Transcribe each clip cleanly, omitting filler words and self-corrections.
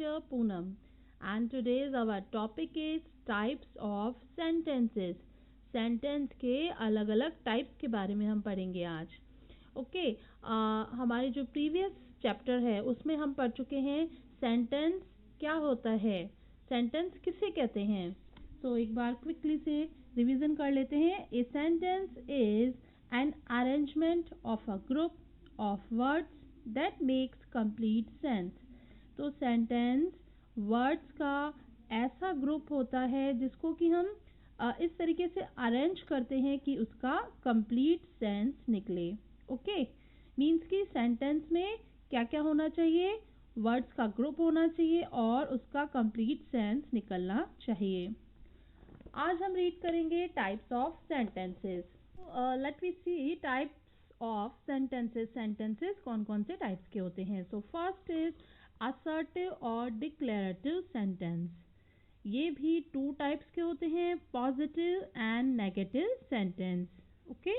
teacher Poonam, and today's our topic is types of sentences. Sentence के अलग अलग types के बारे में हम पढ़ेंगे आज. ओके. हमारे जो प्रीवियस चैप्टर है उसमें हम पढ़ चुके हैं सेंटेंस क्या होता है, सेंटेंस किसे कहते हैं. तो एक बार क्विकली से रिवीजन कर लेते हैं. A sentence is an arrangement of a group of words that makes complete sense. तो सेंटेंस वर्ड्स का ऐसा ग्रुप होता है जिसको कि हम इस तरीके से अरेंज करते हैं कि उसका कंप्लीट सेंस निकले. ओके. मीन्स कि सेंटेंस में क्या क्या होना चाहिए, वर्ड्स का ग्रुप होना चाहिए और उसका कंप्लीट सेंस निकलना चाहिए. आज हम रीड करेंगे types of sentences. Let we see types of sentences. Sentences कौन कौन से टाइप्स के होते हैं. सो फर्स्ट इज असर्टिव और डिक्लेरेटिव सेंटेंस. ये भी टू टाइप्स के होते हैं, positive and negative sentence. Okay.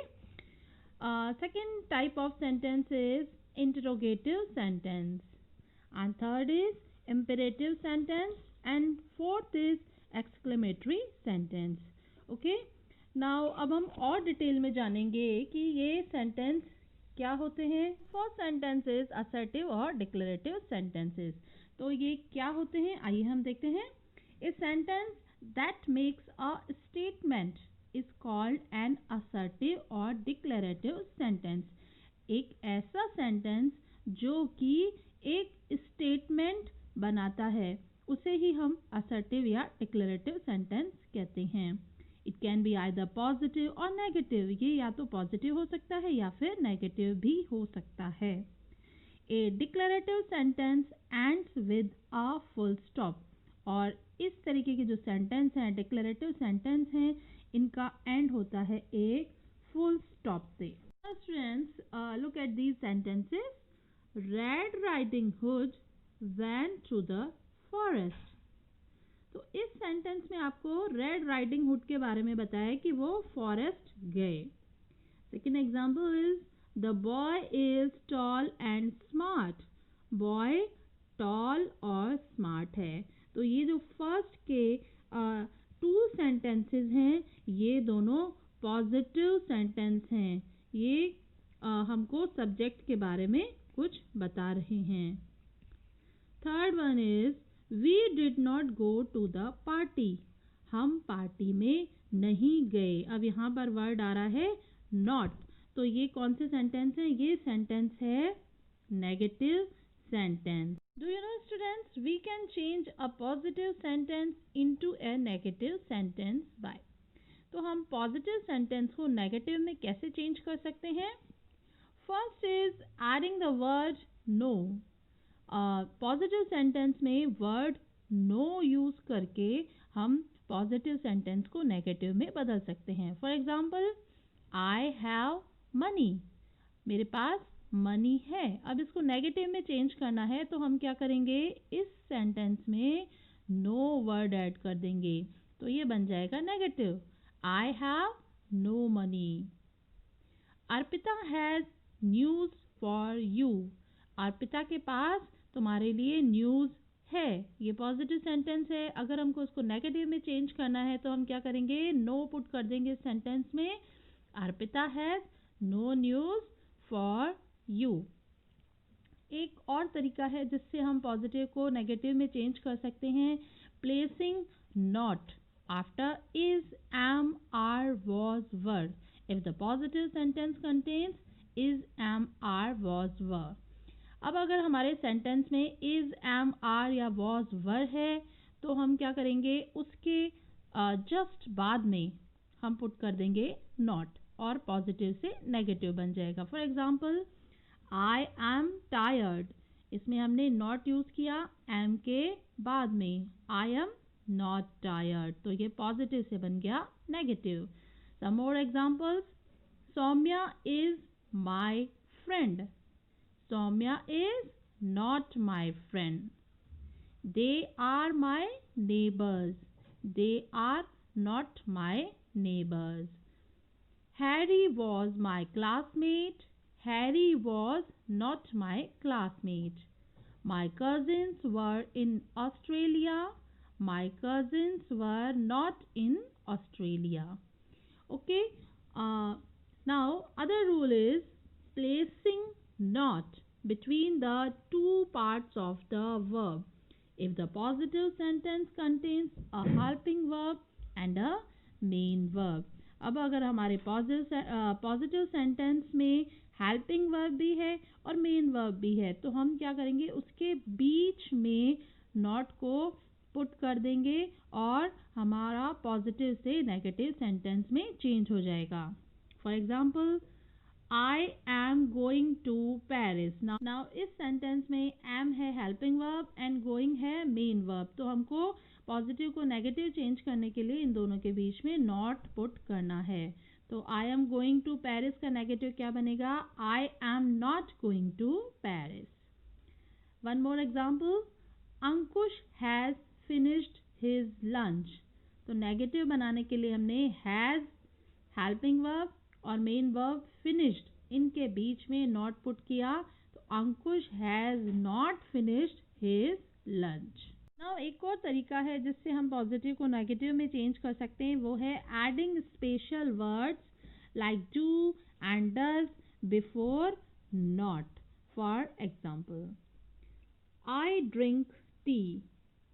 Second type of sentence is interrogative sentence and third is imperative sentence and fourth is exclamatory sentence. Okay. Now अब हम और detail में जानेंगे कि ये सेंटेंस क्या होते हैं. फर्स्ट सेंटेंस इज असर्टिव और डिक्लेरेटिव सेंटेंसेस. तो ये क्या होते हैं आइए हम देखते हैं. A sentence that makes a statement is called N assertive और डिक्लेरेटिव सेंटेंस. एक ऐसा सेंटेंस जो कि एक स्टेटमेंट बनाता है उसे ही हम असर्टिव या डिक्लेरेटिव सेंटेंस कहते हैं. It can be either positive और नेगेटिव. ये या तो पॉजिटिव हो सकता है या फिर नेगेटिव भी हो सकता है. A declarative sentence ends with a full stop. और इस तरीके के जो सेंटेंस हैं, डिक्लेरेटिव सेंटेंस हैं, इनका एंड होता है एक फुल स्टॉप से. Students, look at these sentences. Red Riding Hood went to the forest. तो इस सेंटेंस में आपको रेड राइडिंग हुड के बारे में बताया कि वो फॉरेस्ट गए. Second example is the boy is tall and smart. Boy tall और स्मार्ट है. तो ये जो फर्स्ट के टू सेंटेंसेस हैं ये दोनों पॉजिटिव सेंटेंस हैं. ये हमको सब्जेक्ट के बारे में कुछ बता रहे हैं. Third one is we did not go to the party. हम पार्टी में नहीं गए. अब यहाँ पर वर्ड आ रहा है नॉट. तो ये कौन से सेंटेंस है, ये सेंटेंस है negative sentence. Do you know students, we can change a positive sentence into a negative sentence by. तो हम पॉजिटिव सेंटेंस को नेगेटिव में कैसे चेंज कर सकते हैं. First is adding the word no. Positive sentence में वर्ड नो यूज करके हम पॉजिटिव सेंटेंस को नेगेटिव में बदल सकते हैं. For example, I have money. मेरे पास मनी है. अब इसको नेगेटिव में चेंज करना है तो हम क्या करेंगे, इस सेंटेंस में नो वर्ड ऐड कर देंगे. तो ये बन जाएगा negative. I have no money. Arpita has news for you. Arpita के पास तुम्हारे लिए न्यूज है. ये पॉजिटिव सेंटेंस है. अगर हमको उसको नेगेटिव में चेंज करना है तो हम क्या करेंगे, नो पुट कर देंगे सेंटेंस में. Arpita has no news for you. एक और तरीका है जिससे हम पॉजिटिव को नेगेटिव में चेंज कर सकते हैं. Placing not after is, am, are, was, were. If the positive sentence contains is, am, are, was, were. अब अगर हमारे सेंटेंस में इज, एम, आर या वॉज, वर है तो हम क्या करेंगे, उसके जस्ट बाद में हम पुट कर देंगे नॉट और पॉजिटिव से नेगेटिव बन जाएगा. For example, I am tired. इसमें हमने नॉट यूज किया एम के बाद में. I am not tired. तो ये पॉजिटिव से बन गया negative. Some more examples. Soumya is my friend. Soumya is not my friend. They are my neighbors. They are not my neighbors. Harry was my classmate. Harry was not my classmate. My cousins were in Australia. My cousins were not in Australia. Okay. Uh, Now, other rule is placing not between the two parts of the verb. If the positive sentence contains a helping verb and a main verb. अब अगर हमारे positive sentence में helping verb भी है और main verb भी है तो हम क्या करेंगे, उसके बीच में नॉट को पुट कर देंगे और हमारा पॉजिटिव से नेगेटिव सेंटेंस में चेंज हो जाएगा. For example, I am going to Paris. Now इस सेंटेंस में am है हेल्पिंग वर्ब एंड गोइंग है मेन वर्ब. तो हमको पॉजिटिव को नेगेटिव चेंज करने के लिए इन दोनों के बीच में नॉट पुट करना है. तो I am going to Paris का नेगेटिव क्या बनेगा? I am not going to Paris. One more example. Ankush has finished his lunch. तो नेगेटिव बनाने के लिए हमने has हेल्पिंग वर्ब और मेन वर्ब फिनिश्ड इनके बीच में नॉट पुट किया. तो Ankush has not finished his lunch. Now एक और तरीका है जिससे हम पॉजिटिव को नेगेटिव में चेंज कर सकते हैं, वो है adding special words like do and does before not. For example, I drink tea.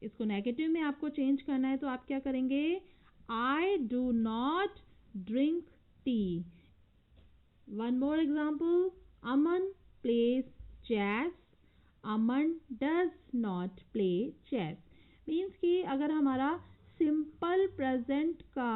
इसको नेगेटिव में आपको चेंज करना है तो आप क्या करेंगे? I do not drink tea. One more example. Aman plays chess. Aman does not play chess. Means कि अगर हमारा सिंपल प्रेजेंट का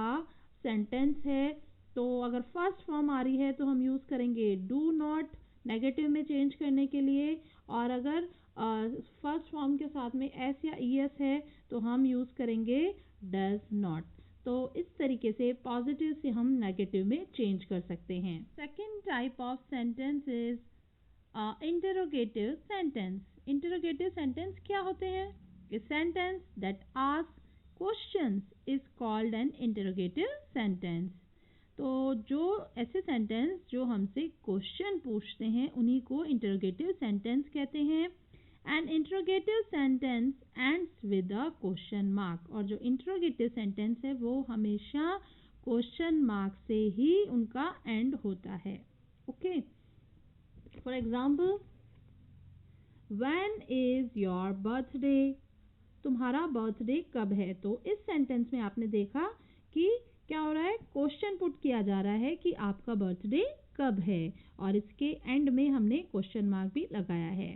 सेंटेंस है तो अगर फर्स्ट फॉर्म आ रही है तो हम यूज़ करेंगे डू नॉट नेगेटिव में चेंज करने के लिए, और अगर फर्स्ट फॉर्म के साथ में एस या ई एस है तो हम यूज़ करेंगे डज नॉट. तो इस तरीके से पॉजिटिव से हम नेगेटिव में चेंज कर सकते हैं. Second type of sentence is interrogative sentence. Interrogative sentence क्या होते हैं? A sentence that ask questions is called N interrogative sentence. तो जो ऐसे सेंटेंस जो हमसे क्वेश्चन पूछते हैं उन्हीं को इंटरोगेटिव सेंटेंस कहते हैं. An interrogative sentence ends with a question mark. और जो interrogative sentence है वो हमेशा question mark से ही उनका end होता है. Okay. For example, when is your birthday? तुम्हारा बर्थडे कब है? तो इस सेंटेंस में आपने देखा कि क्या हो रहा है, क्वेश्चन पुट किया जा रहा है कि आपका बर्थडे कब है, और इसके एंड में हमने क्वेश्चन मार्क भी लगाया है.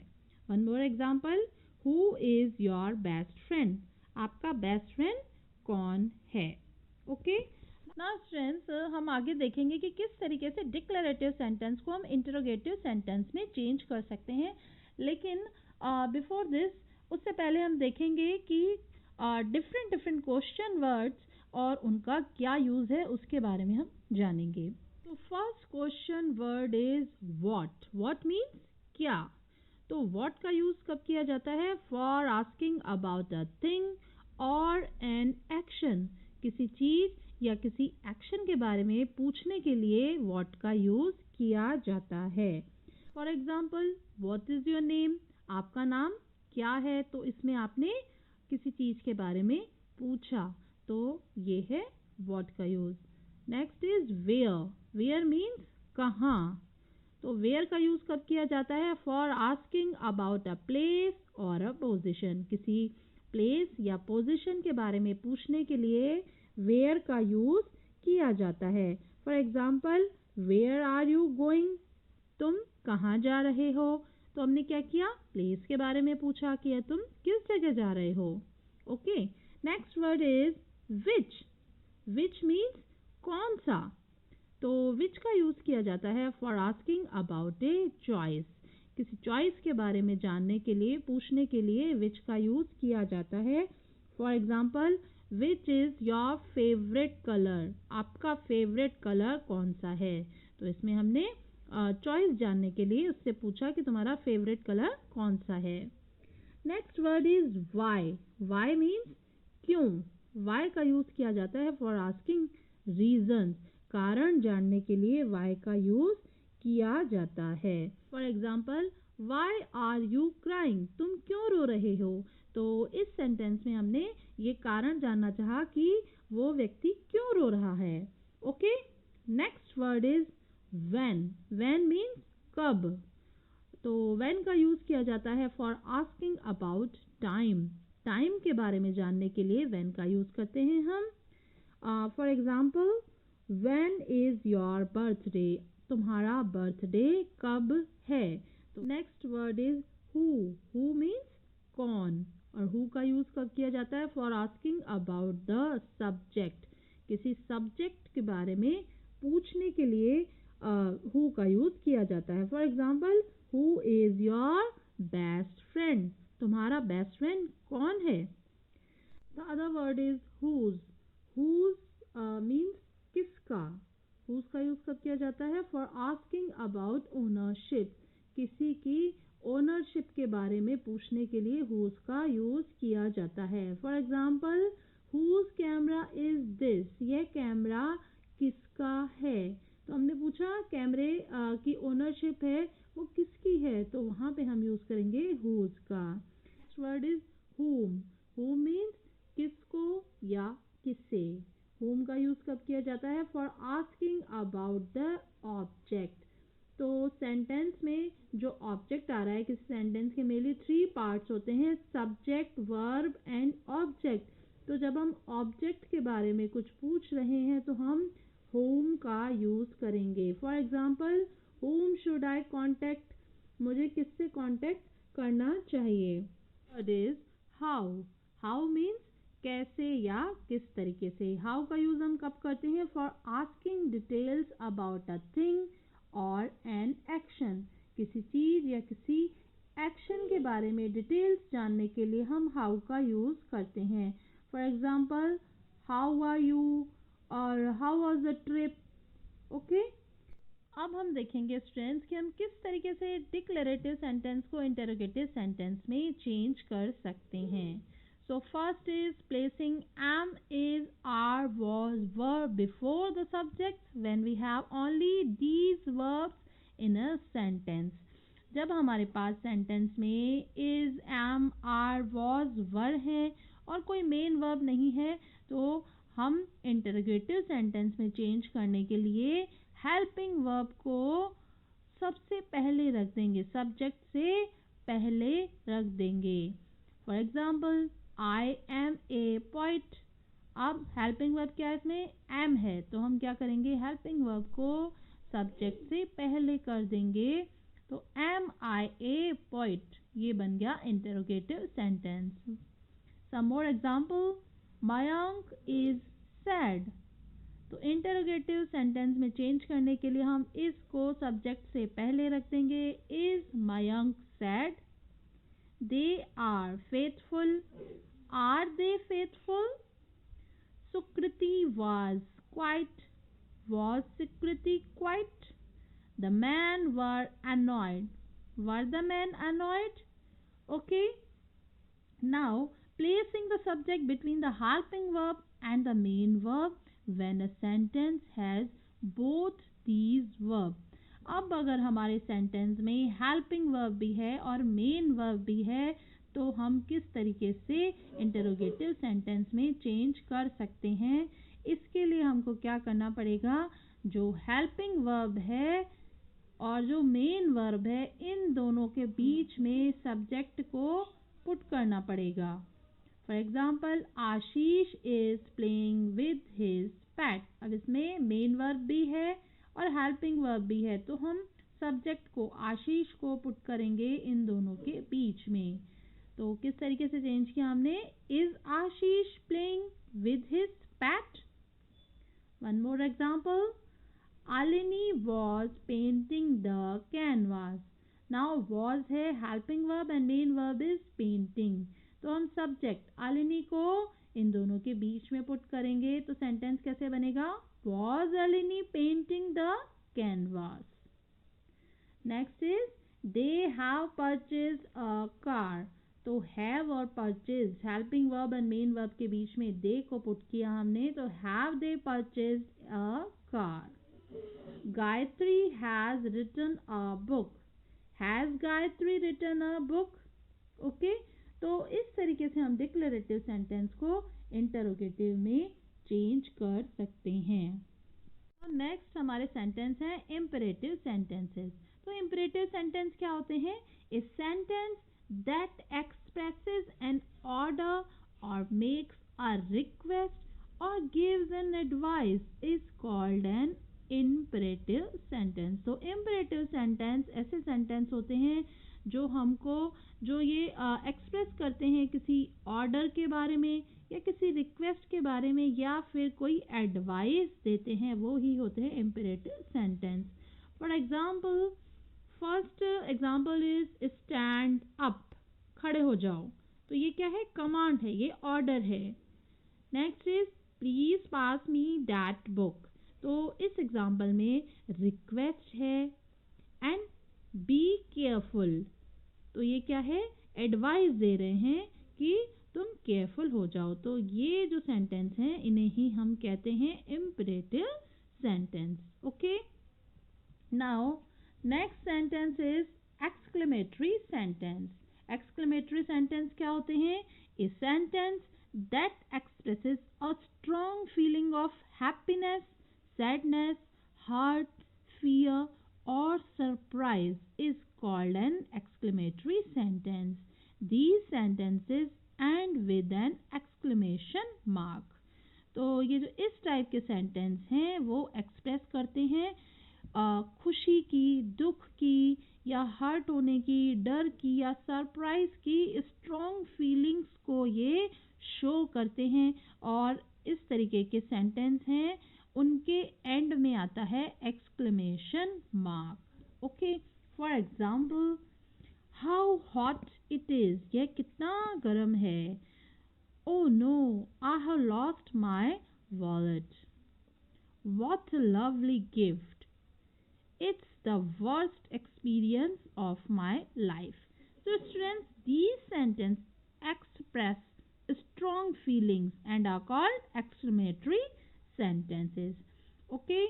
One more example. Who is your best friend? आपका बेस्ट फ्रेंड कौन है? ओके. नाउ स्टूडेंट्स, हम आगे देखेंगे कि किस तरीके से डिक्लेरेटिव सेंटेंस को हम इंटरोगेटिव सेंटेंस में चेंज कर सकते हैं. लेकिन बिफोर दिस, उससे पहले हम देखेंगे कि डिफरेंट क्वेश्चन वर्ड्स और उनका क्या यूज़ है उसके बारे में हम जानेंगे. तो first question word is what. What means क्या. तो व्हाट का यूज कब किया जाता है? For asking about a thing और एन एक्शन. किसी चीज या किसी एक्शन के बारे में पूछने के लिए व्हाट का यूज किया जाता है. For example, what is your name. आपका नाम क्या है? तो इसमें आपने किसी चीज के बारे में पूछा तो ये है व्हाट का use. Next is where. Where means कहाँ. तो वेयर का यूज कब किया जाता है? For asking about a place और अ पोजीशन. किसी प्लेस या पोजीशन के बारे में पूछने के लिए वेयर का यूज किया जाता है. For example, where are you going. तुम कहाँ जा रहे हो? तो हमने क्या किया? प्लेस के बारे में पूछा कि तुम किस जगह जा रहे हो. Okay. Next word is which. Which means कौन सा. तो विच का यूज किया जाता है for asking about a choice. किसी चॉइस के बारे में जानने के लिए, पूछने के लिए विच का यूज किया जाता है. For example, which is your favourite colour. आपका फेवरेट कलर कौन सा है? तो इसमें हमने चॉइस जानने के लिए उससे पूछा कि तुम्हारा फेवरेट कलर कौन सा है. Next word is why. Why means क्यों. वाई का यूज किया जाता है फॉर आस्किंग रीजंस. कारण जानने के लिए वाई का यूज किया जाता है. For example, why are you crying, तुम क्यों रो रहे हो। तो इस सेंटेंस में हमने ये कारण जानना चाहा कि वो व्यक्ति क्यों रो रहा है। Okay, next word is when. When means कब। तो व्हेन का यूज किया जाता है for asking about time. Time के बारे में जानने के लिए व्हेन का यूज करते हैं हम। For example, when is your birthday, तुम्हारा बर्थडे कब है। तो next word is who. Who means कौन, और हु का यूज कब किया जाता है for asking about the subject. किसी सब्जेक्ट के बारे में पूछने के लिए हु का यूज किया जाता है। For example, who is your best friend, तुम्हारा बेस्ट फ्रेंड कौन है। The other word is whose. whose means किसका। whose का यूज कब किया जाता है फॉर आस्किंग अबाउट ओनरशिप। किसी की ओनरशिप के बारे में पूछने के लिए whose का यूज किया जाता है। For example, whose camera is this, यह कैमरा किसका है। तो हमने पूछा कैमरे की ओनरशिप है वो किसकी है, तो वहां पे हम यूज करेंगे whose का। Next word is whom. whom means किसको या किसे। whom का यूज कब किया जाता है for asking about the object. तो सेंटेंस में जो ऑब्जेक्ट आ रहा है, किसी सेंटेंस के मेनली 3 पार्ट्स होते हैं, सब्जेक्ट, वर्ब एंड ऑब्जेक्ट। तो जब हम ऑब्जेक्ट के बारे में कुछ पूछ रहे हैं तो हम whom का यूज करेंगे। For example, whom should eye contact, मुझे किससे कॉन्टेक्ट करना चाहिए। Word is how. How means कैसे या किस तरीके से। हाउ का यूज हम कब करते हैं for asking details about a thing और एन एक्शन। किसी चीज या किसी एक्शन के बारे में डिटेल्स जानने के लिए हम हाउ का यूज करते हैं। For example, how are you और how was the trip. Okay, अब हम देखेंगे स्टूडेंट्स कि हम किस तरीके से डिक्लेरेटिव सेंटेंस को इंटरोगेटिव सेंटेंस में चेंज कर सकते हैं। So first is placing am, is, are, was, were before the subject when we have only these verbs in a sentence. जब हमारे पास सेंटेंस में is, am, are, was, were है और कोई मेन वर्ब नहीं है, तो हम इंटरोगेटिव सेंटेंस में चेंज करने के लिए हेल्पिंग वर्ब को सबसे पहले रख देंगे, सब्जेक्ट से पहले रख देंगे। For example, I am a poet. अब हेल्पिंग वर्ब क्या है, इसमें एम है, तो हम क्या करेंगे, हेल्पिंग वर्ब को सब्जेक्ट से पहले कर देंगे। तो एम आई ए पोइट, ये बन गया interrogative sentence. Some more example, Mayank is sad. तो इंटरोगेटिव सेंटेंस में चेंज करने के लिए हम इसको सब्जेक्ट से पहले रख देंगे। Is Mayank sad. They are faithful. Are they faithful. Sukriti was quiet. Was Sukriti quiet. The man were annoyed. Were the man annoyed. Okay, now placing the subject between the helping verb and the main verb when a sentence has both these verbs. अब अगर हमारे sentence में helping verb भी है और main verb भी है तो हम किस तरीके से इंटरोगेटिव सेंटेंस में चेंज कर सकते हैं। इसके लिए हमको क्या करना पड़ेगा, जो हेल्पिंग वर्ब है और जो मेन वर्ब है इन दोनों के बीच में सब्जेक्ट को पुट करना पड़ेगा। For example, Ashish is playing with his PAT. अब इसमें मेन वर्ब भी है और हेल्पिंग वर्ब भी है, तो हम सब्जेक्ट को आशीष को पुट करेंगे इन दोनों के बीच में। तो किस तरीके से चेंज किया हमने, is Ashish playing with his PAT. One more example, Alini was painting the canvas. Now was है helping verb and main verb is painting. तो हम सब्जेक्ट Alini को इन दोनों के बीच में पुट करेंगे, तो सेंटेंस कैसे बनेगा, was Alini painting the canvas. Next is they have purchased a car. तो have और purchase helping verb and main verb के बीच में they को पुट किया हमने, तो have they purchased a car. Gayatri has written a book. Has Gayatri written a book? Okay, तो इस तरीके से हम डिक्लेरेटिव सेंटेंस को इंटरोगेटिव में चेंज कर सकते हैं। तो नेक्स्ट हमारे सेंटेंस है इम्परेटिव सेंटेंसेस। तो इम्परेटिव सेंटेंस क्या होते हैं? A sentence that expresses an order और मेक्स अ रिक्वेस्ट और gives an advice is called an imperative sentence. तो इम्परेटिव सेंटेंस ऐसे सेंटेंस होते हैं जो हमको जो ये एक्सप्रेस करते हैं किसी ऑर्डर के बारे में या किसी रिक्वेस्ट के बारे में या फिर कोई एडवाइस देते हैं, वो ही होते हैं imperative sentence. For example, first example is stand up, खड़े हो जाओ। तो ये क्या है? कमांड है, ये ऑर्डर है। Next is please pass me that book. तो इस एग्जाम्पल में रिक्वेस्ट है। एंड बी केयरफुल, तो ये क्या है? एडवाइस दे रहे हैं कि तुम केयरफुल हो जाओ। तो ये जो सेंटेंस हैं इन्हें ही हम कहते हैं imperative sentence. Okay, now next sentence is exclamatory sentence. Exclamatory sentence क्या होते हैं? A sentence that expresses a strong feeling of happiness, sadness, hurt, fear or surprise is called an exclamatory sentence. These sentences end with an exclamation mark. तो ये जो इस type के sentence हैं वो एक्सप्रेस करते हैं खुशी की, दुख की या हर्ट होने की, डर की या सरप्राइज की स्ट्रॉन्ग फीलिंग्स को ये शो करते हैं। और इस तरीके के सेंटेंस हैं उनके एंड में आता है exclamation mark. Okay, for example, how hot it is, यह कितना गर्म है। Oh no, I have lost my wallet. What a lovely gift, it's the worst experience of my life. So students, these sentences express strong feelings and are called exclamatory sentences. Okay,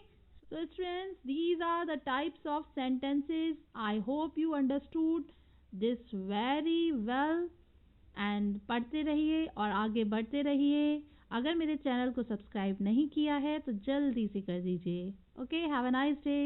so students, these are the types of sentences. I hope you understood this very well. And पढ़ते रहिए और आगे बढ़ते रहिए। अगर मेरे channel को subscribe नहीं किया है तो जल्दी से कर दीजिए। Okay, have a nice day.